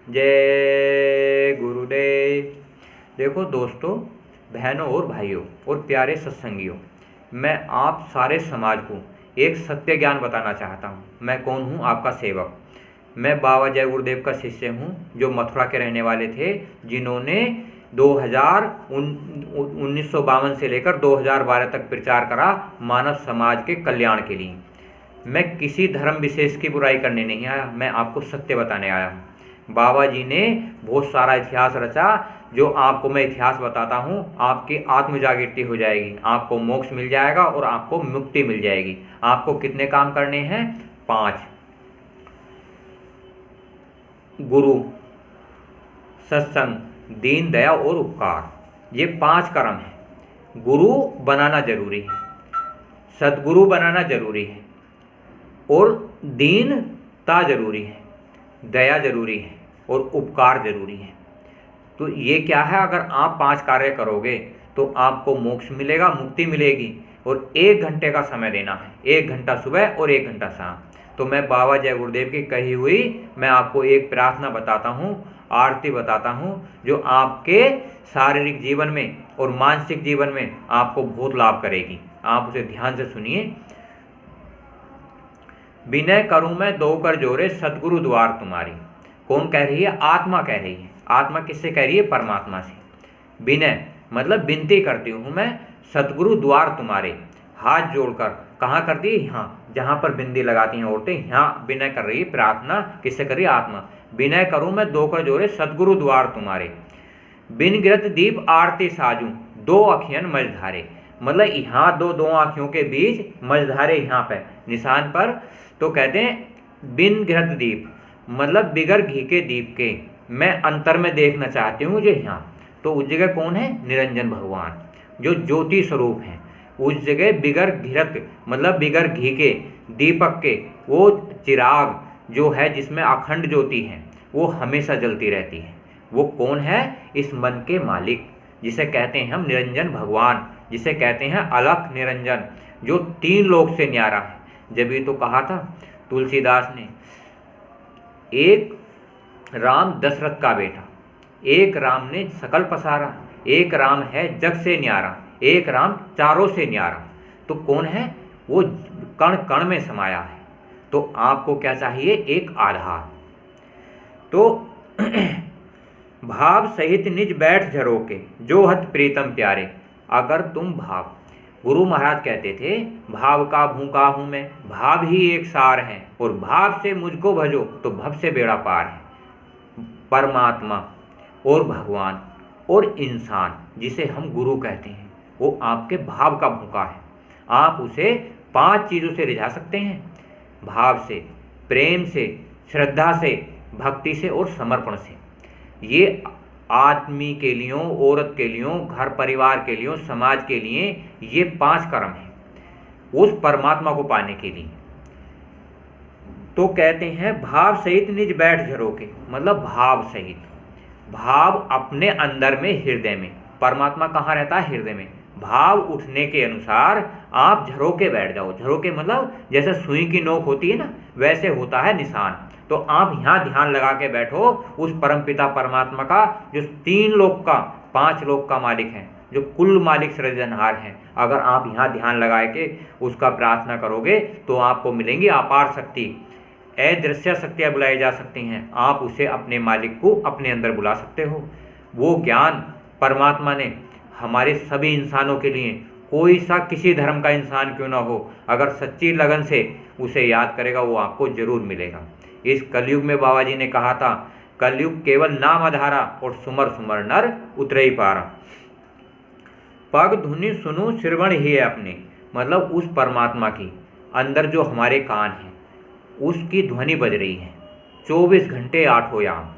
जय गुरुदेव। देखो दोस्तों, बहनों और भाइयों और प्यारे सत्संगियों, मैं आप सारे समाज को एक सत्य ज्ञान बताना चाहता हूँ। मैं कौन हूँ? आपका सेवक। मैं बाबा जय गुरुदेव का शिष्य हूँ, जो मथुरा के रहने वाले थे, जिन्होंने 1952 से लेकर 2012 तक प्रचार करा मानव समाज के कल्याण के लिए। मैं किसी धर्म विशेष की बुराई करने नहीं आया, मैं आपको सत्य बताने आया हूँ। बाबा जी ने बहुत सारा इतिहास रचा, जो आपको मैं इतिहास बताता हूँ, आपकी आत्म जागृति हो जाएगी, आपको मोक्ष मिल जाएगा और आपको मुक्ति मिल जाएगी। आपको कितने काम करने हैं? 5। गुरु, सत्संग, दीन दया और उपकार, ये 5 कर्म हैं। गुरु बनाना जरूरी है, सदगुरु बनाना जरूरी है, और दीनता जरूरी है, दया जरूरी है और उपकार जरूरी है। तो ये क्या है? अगर आप 5 कार्य करोगे तो आपको मोक्ष मिलेगा, मुक्ति मिलेगी। और 1 घंटे का समय देना है, 1 घंटा सुबह और 1 घंटा शाम। तो मैं बाबा जय गुरुदेव की कही हुई मैं आपको एक प्रार्थना बताता हूँ, आरती बताता हूँ, जो आपके शारीरिक जीवन में और मानसिक जीवन में आपको बहुत लाभ करेगी। आप उसे ध्यान से सुनिए। विनय करूं मैं दो कर जोरे, सदगुरु द्वार तुम्हारी। कौन कह रही है? आत्मा कह रही है। आत्मा किससे कह रही है? परमात्मा से। विनय मतलब विनती करती हूं मैं, सदगुरु द्वार तुम्हारे। हाथ जोड़कर कहाँ करती है? यहाँ, जहाँ पर बिंदी लगाती हैं औरतें, यहाँ विनय कर रही है, प्रार्थना किससे कर रही है? आत्मा। विनय करूं मैं दो कर जोरे, सदगुरु द्वार तुम्हारे। बिन गिरत दीप आरती साजू, 2 अखियन मझधारे। मतलब यहाँ दो आँखियों के बीच मझधारे, यहाँ पे निशान पर। तो कहते हैं बिन घृत दीप मतलब बिगर घी के दीप के मैं अंतर में देखना चाहती हूँ, जो यहाँ। तो उस जगह कौन है? निरंजन भगवान, जो ज्योति स्वरूप हैं। उस जगह बिगर घृत मतलब बिगर घी के दीपक के, वो चिराग जो है जिसमें अखंड ज्योति है, वो हमेशा जलती रहती है। वो कौन है? इस मन के मालिक, जिसे कहते हैं हम निरंजन भगवान, जिसे कहते हैं अलख निरंजन, जो 3 लोक से न्यारा है। जब ये तो कहा था तुलसीदास ने, एक राम दशरथ का बेटा, एक राम ने सकल पसारा, एक राम है जग से न्यारा, एक राम चारों से न्यारा। तो कौन है? वो कण कण में समाया है। तो आपको क्या चाहिए? एक आधार। तो भाव सहित निज बैठ झरोके, जो हत प्रीतम प्यारे। अगर तुम भाव, गुरु महाराज कहते थे, भाव का भूखा हूं मैं, भाव ही एक सार है, और भाव से मुझको भजो तो भव से बेड़ा पार है। परमात्मा और भगवान और इंसान, जिसे हम गुरु कहते हैं, वो आपके भाव का भूखा है। आप उसे 5 चीज़ों से रिझा सकते हैं: भाव से, प्रेम से, श्रद्धा से, भक्ति से और समर्पण से। ये आदमी के लिए, औरत के लिए, घर परिवार के लिए, समाज के लिए ये 5 कर्म हैं उस परमात्मा को पाने के लिए। तो कहते हैं भाव सहित निज बैठ झरोके, मतलब भाव सहित, भाव अपने अंदर में, हृदय में। परमात्मा कहाँ रहता है? हृदय में। भाव उठने के अनुसार आप झरोके बैठ जाओ। झरोके मतलब जैसे सुई की नोक होती है ना, वैसे होता है निशान। तो आप यहाँ ध्यान लगा के बैठो उस परमपिता परमात्मा का, जो 3 लोक का, 5 लोक का मालिक है, जो कुल मालिक सृजनहार है। अगर आप यहाँ ध्यान लगा के उसका प्रार्थना करोगे तो आपको मिलेंगी अपार शक्ति। अदृश्य शक्तियाँ बुलाई जा सकती हैं। आप उसे, अपने मालिक को अपने अंदर बुला सकते हो। वो ज्ञान परमात्मा ने हमारे सभी इंसानों के लिए, कोई सा किसी धर्म का इंसान क्यों ना हो, अगर सच्ची लगन से उसे याद करेगा, वो आपको जरूर मिलेगा। इस कलयुग में बाबा जी ने कहा था, कलयुग केवल नाम आधारा, और सुमर सुमर नर उतरे ही पारा। पग धुनि सुनु श्रवण ही है अपने, मतलब उस परमात्मा की अंदर जो हमारे कान हैं, उसकी ध्वनि बज रही है 24 घंटे 8 याम।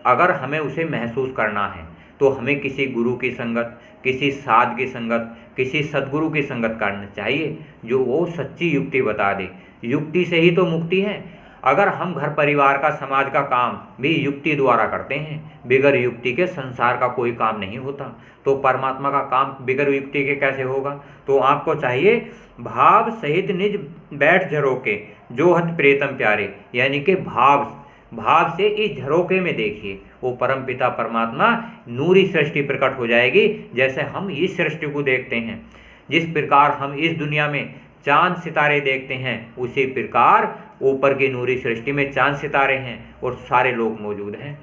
अगर हमें उसे महसूस करना है तो हमें किसी गुरु की संगत, किसी साध की संगत, किसी सदगुरु की संगत करनी चाहिए, जो वो सच्ची युक्ति बता दे। युक्ति से ही तो मुक्ति है। अगर हम घर परिवार का, समाज का काम भी युक्ति द्वारा करते हैं, बिगर युक्ति के संसार का कोई काम नहीं होता। तो परमात्मा का काम बिगर युक्ति के कैसे होगा? तो आपको चाहिए भाव सहित निज बैठ झरोके, जो हत प्रीतम प्यारे, यानी कि भाव भाव से इस झरोके में देखिए, वो परमपिता परमात्मा नूरी सृष्टि प्रकट हो जाएगी। जैसे हम इस सृष्टि को देखते हैं, जिस प्रकार हम इस दुनिया में चांद सितारे देखते हैं, उसी प्रकार ऊपर की नूरी सृष्टि में चांद सितारे हैं और सारे लोग मौजूद हैं।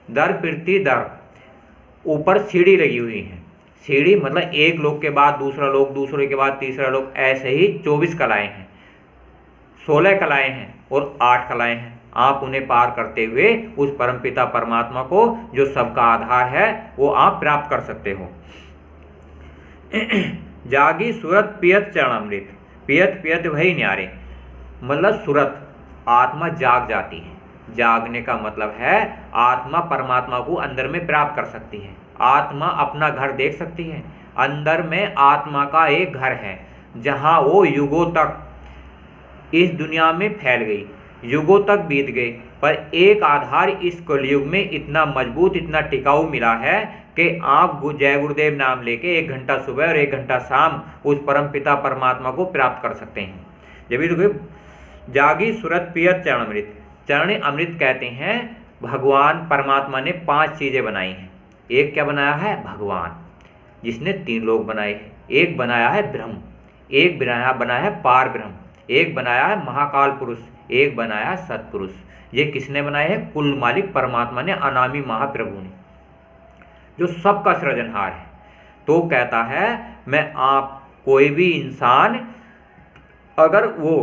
दर प्रति दर ऊपर सीढ़ी लगी हुई है। सीढ़ी मतलब एक लोक के बाद दूसरा लोक, दूसरे के बाद तीसरा लोक, ऐसे ही 24 कलाएं हैं, 16 कलाएं हैं और 8 कलाएं हैं। आप उन्हें पार करते हुए उस परमपिता परमात्मा को, जो सबका आधार है, वो आप प्राप्त कर सकते हो। जागी सूरत पियत चरणामृत, पियत पियत वही न्यारे, मतलब सूरत आत्मा जाग जाती है। जागने का मतलब है आत्मा परमात्मा को अंदर में प्राप्त कर सकती है। आत्मा अपना घर देख सकती है। अंदर में आत्मा का एक घर है, जहाँ वो युगों तक इस दुनिया में फैल गई, युगों तक बीत गए, पर एक आधार इस कलयुग में इतना मजबूत, इतना टिकाऊ मिला है कि आप जय गुरुदेव नाम लेके 1 घंटा सुबह और 1 घंटा शाम उस परमपिता परमात्मा को प्राप्त कर सकते हैं। जब भी जागी सूरत पियत चरणामृत, चरण अमृत कहते हैं। भगवान परमात्मा ने 5 चीज़ें बनाई हैं। एक क्या बनाया है? भगवान, जिसने 3 लोक बनाए हैं। एक बनाया है ब्रह्म, एक बनाया है पार ब्रह्म, एक बनाया है महाकाल पुरुष, एक बनाया है सतपुरुष। ये किसने बनाए हैं? कुल मालिक परमात्मा ने, अनामी महाप्रभु ने, जो सबका सृजनहार है। तो कहता है, मैं आप कोई भी इंसान अगर वो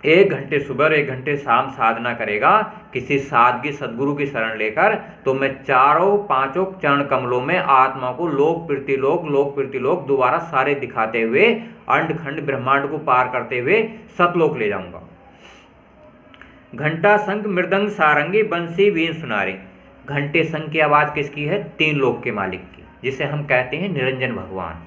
1 घंटे सुबह और 1 घंटे शाम साधना करेगा, किसी साधगी सदगुरु की शरण लेकर, तो मैं 4-5 चरण कमलों में आत्मा को लोक प्रति लोक दोबारा सारे दिखाते हुए अंड खंड ब्रह्मांड को पार करते हुए सतलोक ले जाऊंगा। घंटा शंख मृदंग सारंगी बंसी वीण सुनारे, घंटे शंख की आवाज़ किसकी है? 3 लोक के मालिक की, जिसे हम कहते हैं निरंजन भगवान।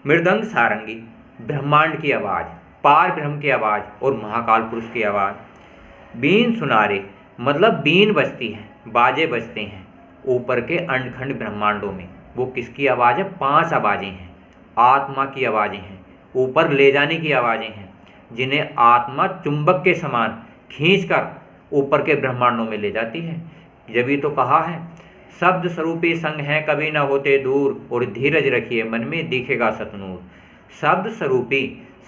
मृदंग सारंगी ब्रह्मांड की आवाज़, पार ब्रह्म की आवाज़ और महाकाल पुरुष की आवाज़। बीन सुनारे मतलब बीन बजती है, बाजे बजते हैं ऊपर के अंडखंड ब्रह्मांडों में। वो किसकी आवाज़ है? 5 आवाज़ें हैं, आत्मा की आवाज़ें हैं, ऊपर ले जाने की आवाज़ें हैं, जिन्हें आत्मा चुंबक के समान खींचकर ऊपर के ब्रह्मांडों में ले जाती है। जब ही तो कहा है, शब्द स्वरूपी संग है कभी न होते दूर, और धीरज रखिए मन में दिखेगा सतनूर। शब्द स्वरूपी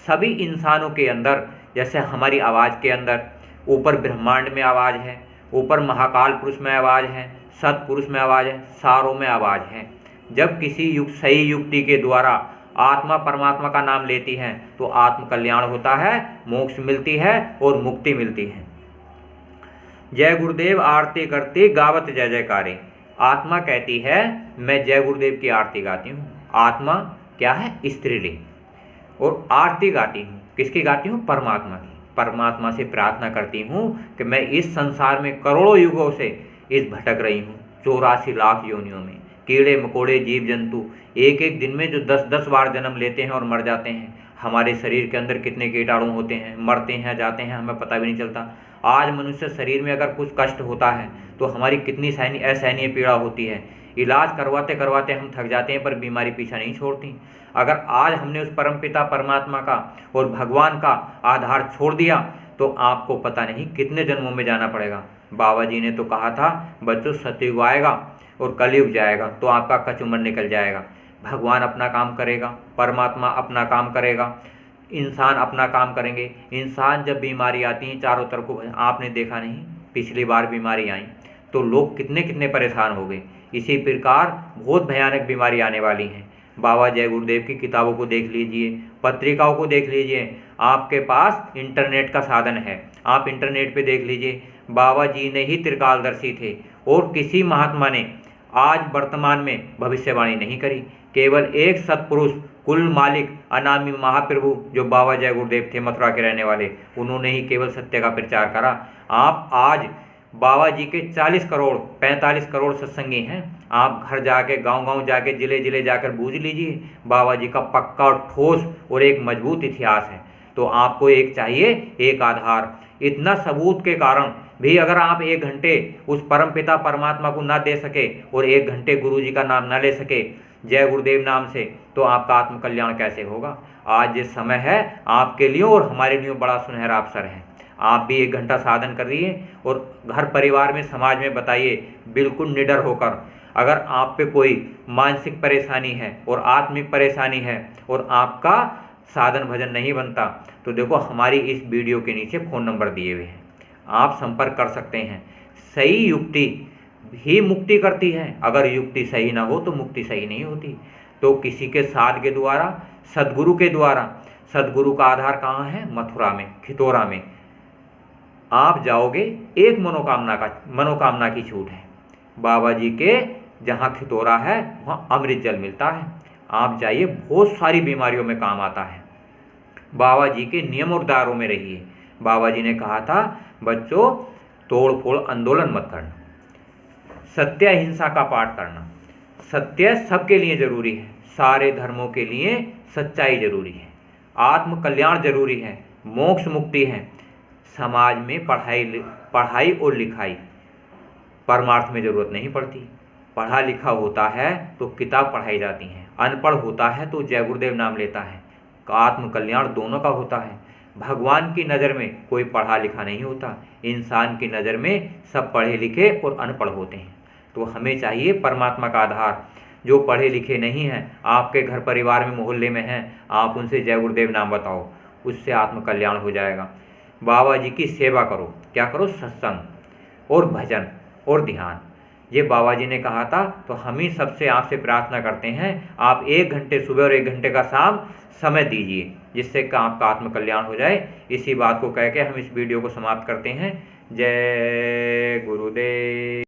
सभी इंसानों के अंदर, जैसे हमारी आवाज़ के अंदर ऊपर ब्रह्मांड में आवाज़ है, ऊपर महाकाल पुरुष में आवाज़ है, सतपुरुष में आवाज़ है, सारों में आवाज़ है। जब किसी सही युक्ति के द्वारा आत्मा परमात्मा का नाम लेती है, तो आत्म कल्याण होता है, मोक्ष मिलती है और मुक्ति मिलती है। जय गुरुदेव आरती करती गावत जय जयकारे, आत्मा कहती है मैं जय गुरुदेव की आरती गाती हूँ। आत्मा क्या है? स्त्रीलिंग। और आरती गाती हूँ, किसकी गाती हूँ? परमात्मा की। परमात्मा से प्रार्थना करती हूँ कि मैं इस संसार में करोड़ों युगों से इस भटक रही हूँ, 84 लाख योनियों में, कीड़े मकोड़े जीव जंतु एक एक दिन में जो 10-10 बार जन्म लेते हैं और मर जाते हैं। हमारे शरीर के अंदर कितने कीटाणु होते हैं, मरते हैं जाते हैं, हमें पता भी नहीं चलता। आज मनुष्य शरीर में अगर कुछ कष्ट होता है तो हमारी कितनी असहनीय पीड़ा होती है। इलाज करवाते करवाते हम थक जाते हैं, पर बीमारी पीछा नहीं छोड़ती। अगर आज हमने उस परमपिता परमात्मा का और भगवान का आधार छोड़ दिया, तो आपको पता नहीं कितने जन्मों में जाना पड़ेगा। बाबा जी ने तो कहा था, बच्चों सतयुग आएगा और कलयुग जाएगा तो आपका कच उम्र निकल जाएगा। भगवान अपना काम करेगा, परमात्मा अपना काम करेगा, इंसान अपना काम करेंगे। इंसान जब बीमारी आती है चारों तरफ को, आपने देखा नहीं पिछली बार बीमारी आई तो लोग कितने कितने परेशान हो गए। इसी प्रकार बहुत भयानक बीमारी आने वाली है। बाबा जय गुरुदेव की किताबों को देख लीजिए, पत्रिकाओं को देख लीजिए, आपके पास इंटरनेट का साधन है, आप इंटरनेट पे देख लीजिए। बाबा जी ने ही त्रिकालदर्शी थे और किसी महात्मा ने आज वर्तमान में भविष्यवाणी नहीं करी। केवल एक सतपुरुष कुल मालिक अनामी महाप्रभु जो बाबा जय गुरुदेव थे, मथुरा के रहने वाले, उन्होंने ही केवल सत्य का प्रचार करा। आप आज बाबा जी के 45 करोड़ सत्संगी हैं। आप घर जाके, गांव-गांव जाके, जिले-जिले जाकर बूझ लीजिए, बाबा जी का पक्का और ठोस और एक मजबूत इतिहास है। तो आपको एक चाहिए, एक आधार। इतना सबूत के कारण भी अगर आप 1 घंटे उस परमपिता परमात्मा को ना दे सके और 1 घंटे गुरु जी का नाम ना ले सके जय गुरुदेव नाम से, तो आपका आत्म कल्याण कैसे होगा। आज ये समय है आपके लिए और हमारे लिए बड़ा सुनहरा अवसर है। आप भी 1 घंटा साधन करिए और घर परिवार में, समाज में बताइए बिल्कुल निडर होकर। अगर आप पे कोई मानसिक परेशानी है और आत्मिक परेशानी है और आपका साधन भजन नहीं बनता, तो देखो हमारी इस वीडियो के नीचे फ़ोन नंबर दिए हुए हैं, आप संपर्क कर सकते हैं। सही युक्ति ही मुक्ति करती है, अगर युक्ति सही ना हो तो मुक्ति सही नहीं होती। तो किसी के साथ के द्वारा, सदगुरु के द्वारा, सदगुरु का आधार कहाँ है? मथुरा में, खितौरा में। आप जाओगे, एक मनोकामना की छूट है। बाबा जी के जहाँ खितौरा है वहाँ अमृत जल मिलता है, आप जाइए, बहुत सारी बीमारियों में काम आता है। बाबा जी के नियम और दायरों में रहिए। बाबा जी ने कहा था बच्चों, तोड़ फोड़ आंदोलन मत करना, सत्य अहिंसा का पाठ करना। सत्य सबके लिए जरूरी है, सारे धर्मों के लिए सच्चाई जरूरी है, आत्म कल्याण जरूरी है, मोक्ष मुक्ति है। समाज में पढ़ाई और लिखाई परमार्थ में जरूरत नहीं पड़ती। पढ़ा लिखा होता है तो किताब पढ़ाई जाती है, अनपढ़ होता है तो जय गुरुदेव नाम लेता है। आत्म कल्याण दोनों का होता है। भगवान की नज़र में कोई पढ़ा लिखा नहीं होता, इंसान की नज़र में सब पढ़े लिखे और अनपढ़ होते हैं। तो हमें चाहिए परमात्मा का आधार। जो पढ़े लिखे नहीं हैं, आपके घर परिवार में, मोहल्ले में हैं, आप उनसे जय गुरुदेव नाम बताओ, उससे आत्म कल्याण हो जाएगा। बाबा जी की सेवा करो। क्या करो? सत्संग और भजन और ध्यान। ये बाबा जी ने कहा था, तो हम ही सबसे आपसे प्रार्थना करते हैं, आप 1 घंटे सुबह और 1 घंटे का शाम समय दीजिए, जिससे कि आपका आत्म कल्याण हो जाए। इसी बात को कह के हम इस वीडियो को समाप्त करते हैं। जय गुरुदेव।